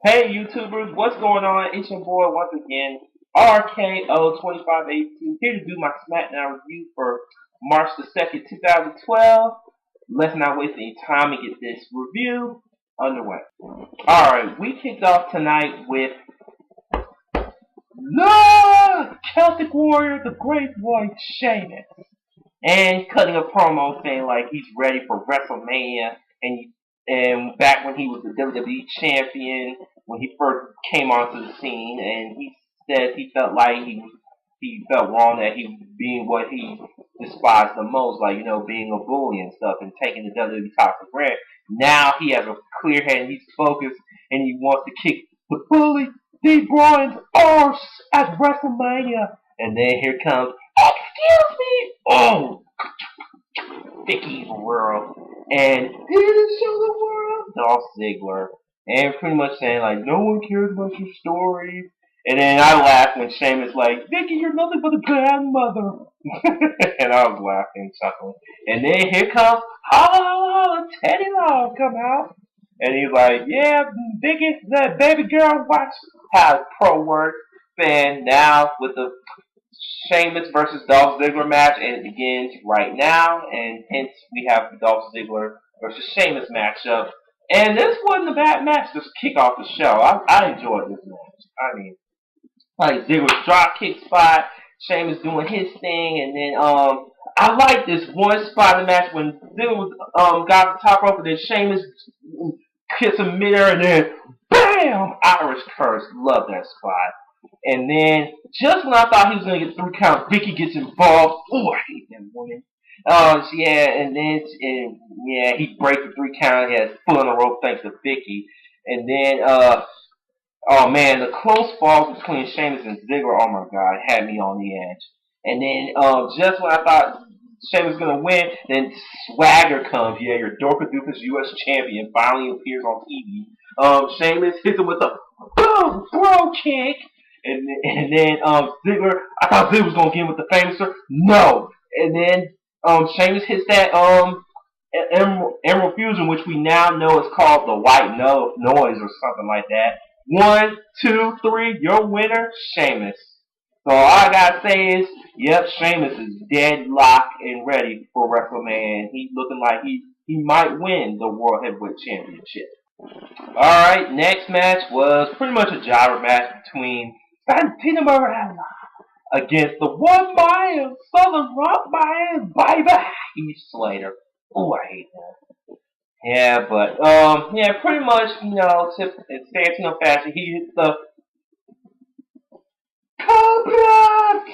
Hey YouTubers, what's going on? It's your boy once again, RKO2582, here to do my SmackDown review for March the 2nd, 2012. Let's not waste any time and get this review underway. Alright, we kicked off tonight with the Celtic Warrior, the Great White Sheamus, and cutting a promo saying like he's ready for WrestleMania and back when he was the WWE champion, when he first came onto the scene, and he said he felt like he felt wrong that he was being what he despised the most, like being a bully and stuff, and taking the WWE title for granted. Now he has a clear head and he's focused, and he wants to kick the bully D.Bryan's arse at WrestleMania. And then here comes, excuse me, oh, Vicky's world, and didn't show the world Dolph Ziggler, and pretty much saying like no one cares about your stories. And then I laughed when Sheamus like, Vicky, you're nothing but a grandmother. And I was laughing, chuckling. And then here comes Holla Holla Holla Teddy Long come out. And he's like, yeah, Vicky, that baby girl, watch how pro works. And now with the Sheamus versus Dolph Ziggler match, and it begins right now, and hence we have the Dolph Ziggler versus Sheamus matchup. And this wasn't a bad match to kick off the show. I enjoyed this match. I mean, like Ziggler's drop kick spot, Sheamus doing his thing, and then I like this one spot in the match when Ziggler was got the top rope, and then Sheamus hits him midair, and then BAM! Irish curse. Love that spot. And then, just when I thought he was going to get 3 counts, Vicky gets involved. Oh, I hate that woman. Yeah, and then, he breaks the 3 count. He has foot on the rope thanks to Vicky. And then, oh man, the close falls between Sheamus and Ziggler, oh my god, had me on the edge. And then, just when I thought Sheamus was going to win, then Swagger comes. Yeah, your Dorka Dukas U.S. champion finally appears on TV. Sheamus hits him with a boom, bro kick. And then Ziggler, I thought Ziggler was gonna get him with the famous no. And then Sheamus hits that Emerald Fusion, which we now know is called the White Noise or something like that. 1, 2, 3, your winner, Sheamus. So all I gotta say is, yep, Sheamus is deadlocked and ready for WrestleMania, and he's looking like he might win the World Heavyweight Championship. Alright, next match was pretty much a jobber match between Santino Marella against the 1 mile Southern Rock Man, baby, Heath Slater. Oh, I hate that. Yeah, but, yeah, pretty much, in Santino fashion, he hits the Cobra!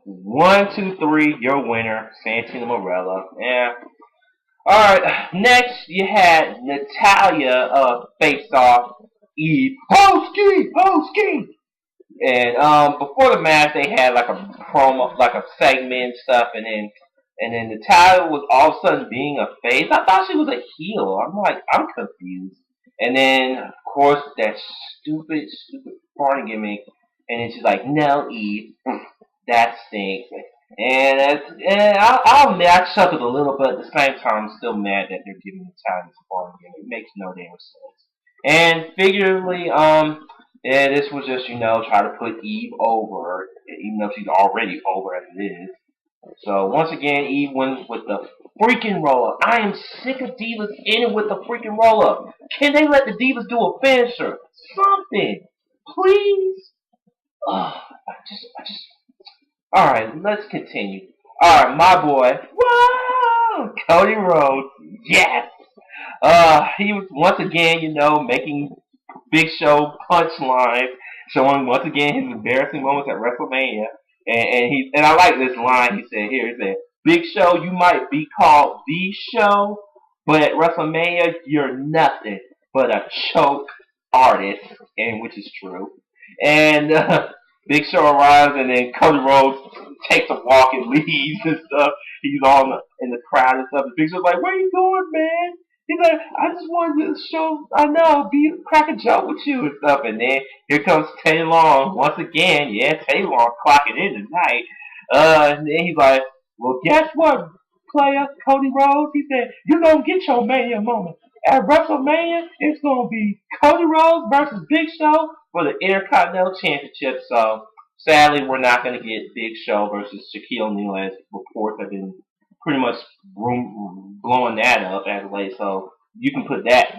1, 2, 3, your winner, Santino Marella. Yeah. Alright, next you had Natalya face off Eve Hoski. And before the match they had like a promo, like a segment and stuff, and then Natalya was all of a sudden being a face. I thought she was a heel. I'm confused. And then of course that stupid porn gimmick, and then she's like, no, Eve, that stinks. And I'll admit I chuckled a little, but at the same time I'm still mad that they're giving Natalya this porn gimmick. It makes no damn sense. And figuratively, yeah, this was just, try to put Eve over, even though she's already over as it is. So, once again, Eve wins with the freaking roll-up. I am sick of Divas in it with the freaking roll-up. Can they let the Divas do a finisher? Something. Please? Oh, Alright, let's continue. Alright, my boy. Whoa! Cody Rhodes. Yes! He was once again, making Big Show punchlines, showing once again his embarrassing moments at WrestleMania. And I like this line he said, Big Show, you might be called the show, but at WrestleMania you're nothing but a choke artist, and which is true. And Big Show arrives, and then Cody Rhodes takes a walk and leaves and stuff. He's all in the crowd and stuff. And Big Show's like, "Where you going, man?" He's like, "I just wanted to show, crack a joke with you and stuff." And then here comes Teddy Long once again. Yeah, Teddy Long clocking in tonight. And then he's like, "Well, guess what, player, Cody Rhodes?" He said, "You gonna get your Mania moment." at WrestleMania, it's going to be Cody Rhodes versus Big Show for the Intercontinental Championship. So, sadly, we're not going to get Big Show versus Shaquille O'Neal, as reports have been pretty much blowing that up as of late. So, you can put that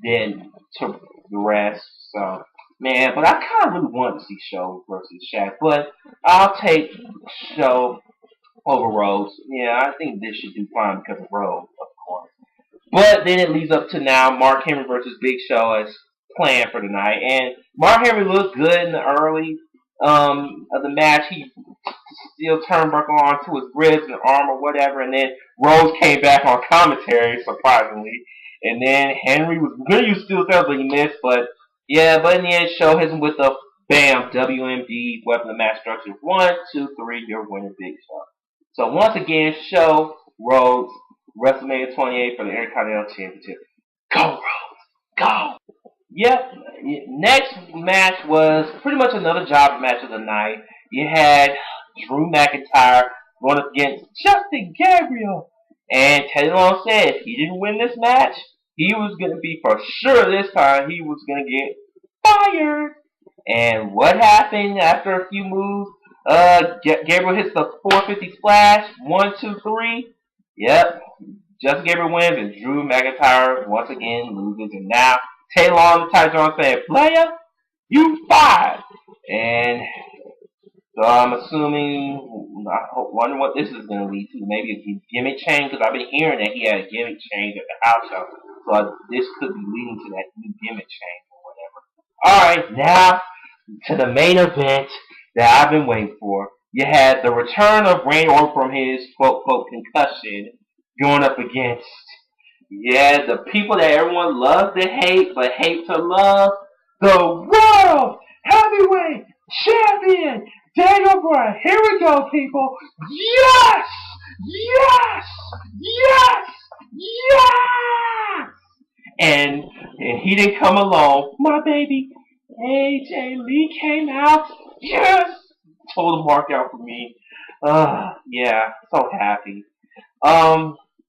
then to the rest. So, man, but I kind of really want to see Show versus Shaq, but I'll take Show over Rhodes. Yeah, I think this should do fine because of Rhodes, of course. But then it leads up to now Mark Henry versus Big Show as planned for tonight. And Mark Henry looked good in the early of the match. He still turnbuckle onto his ribs and arm or whatever. And then Rhodes came back on commentary, surprisingly. And then Henry was going to use steel steps, but he missed. But yeah, but in the end, Show hits him with a bam, WMD, weapon of mass destruction. 1, 2, 3, you're winning Big Show. So once again, Show, Rhodes, WrestleMania 28 for the Intercontinental Championship. Go, Rhodes! Go! Yep. Next match was pretty much another job match of the night. You had Drew McIntyre going up against Justin Gabriel. And Teddy Long said if he didn't win this match, he was going to be for sure this time he was going to get fired. And what happened after a few moves? Gabriel hits the 450 splash. 1, 2, 3. Yep. Justin Gabriel wins, and Drew McIntyre once again loses. And now Taylor on the title saying, "Player, you fired." And so I'm assuming, wonder what this is going to lead to. Maybe a gimmick change, because I've been hearing that he had a gimmick change at the house show. So this could be leading to that new gimmick change or whatever. Alright, now to the main event that I've been waiting for. You had the return of Randy Orton from his quote concussion going up against, yeah, the people that everyone loves to hate but hate to love, the World Heavyweight Champion Daniel Bryan. Here we go, people. Yes! Yes! Yes! Yes! And he didn't come alone. My baby AJ Lee came out. Yes! Told him mark out for me. Yeah, so happy.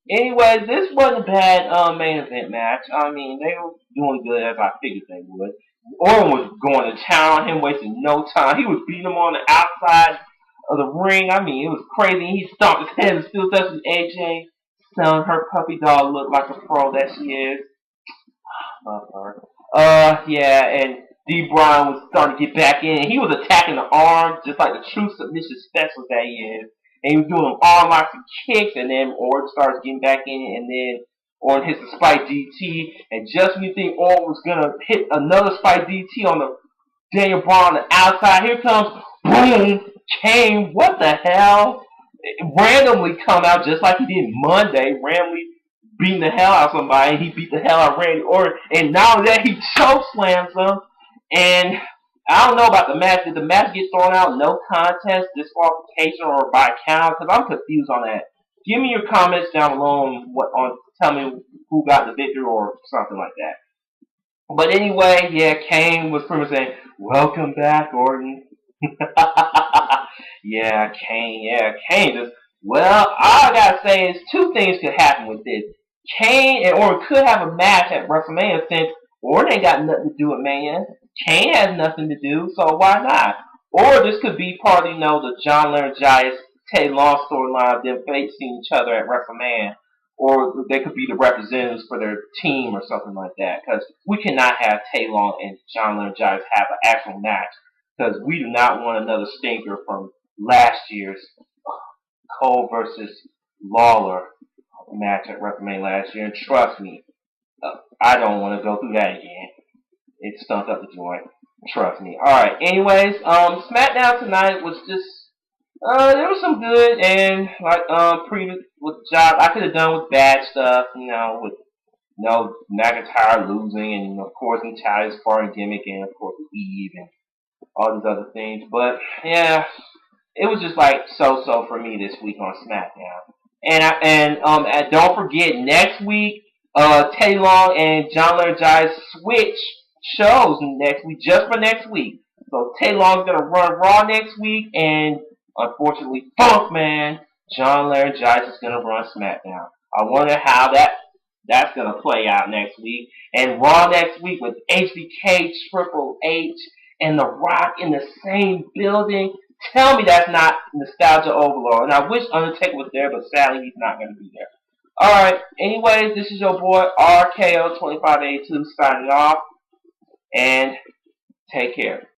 Anyway, this wasn't a bad main event match. I mean, they were doing good as I figured they would. Orton was going to town on him, wasting no time. He was beating him on the outside of the ring. I mean, it was crazy. He stomped his head and still touching AJ, telling her puppy dog looked like a pro that she is. Love her. Yeah, and D.Bryan was starting to get back in. He was attacking the arms, just like the true submission specialist that he is. And he was doing arm locks and kicks, and then Orton starts getting back in, and then Orton hits the spike DT, and just when you think Orton was going to hit another spike DT on the Daniel Bryan on the outside, here comes, boom, Kane, what the hell? It randomly come out just like he did Monday, randomly beating the hell out of somebody, and he beat the hell out of Randy Orton, and now that he choke slams him, and I don't know about the match. Did the match get thrown out? No contest, disqualification, or by count? Because I'm confused on that. Give me your comments down below on tell me who got the victory or something like that. But anyway, yeah, Kane was pretty much saying, "Welcome back, Orton." Yeah, Kane just, well, all I gotta say is two things could happen with this. Kane and Orton could have a match at WrestleMania since Orton ain't got nothing to do with Mania. Kane has nothing to do, so why not? Or this could be part of, the John Lennon Giants Teddy Long storyline of them facing each other at WrestleMania. Or they could be the representatives for their team or something like that. Because we cannot have Teddy Long and John Lennon Giants have an actual match. Because we do not want another stinker from last year's Cole versus Lawler match at WrestleMania last year. And trust me, I don't want to go through that again. It stunk up the joint. Trust me. Alright, anyways, SmackDown tonight was just, there was some good and, previous with job I could have done with bad stuff, with, McIntyre losing and, of course, Natalia's foreign gimmick and, of course, Eve and all these other things. But, yeah, it was just, so-so for me this week on SmackDown. And don't forget, next week, Teddy Long and John Lennon Giants switch shows next week, just for next week. So Teddy Long's gonna run Raw next week, and unfortunately, Funkman, John Lennon Giants is gonna run SmackDown. I wonder how that That's going to play out next week. And Raw next week with HBK, Triple H, and The Rock in the same building. Tell me that's not nostalgia overload. And I wish Undertaker was there, but sadly he's not going to be there. Alright, anyways, this is your boy RKO2582 signing off. And take care.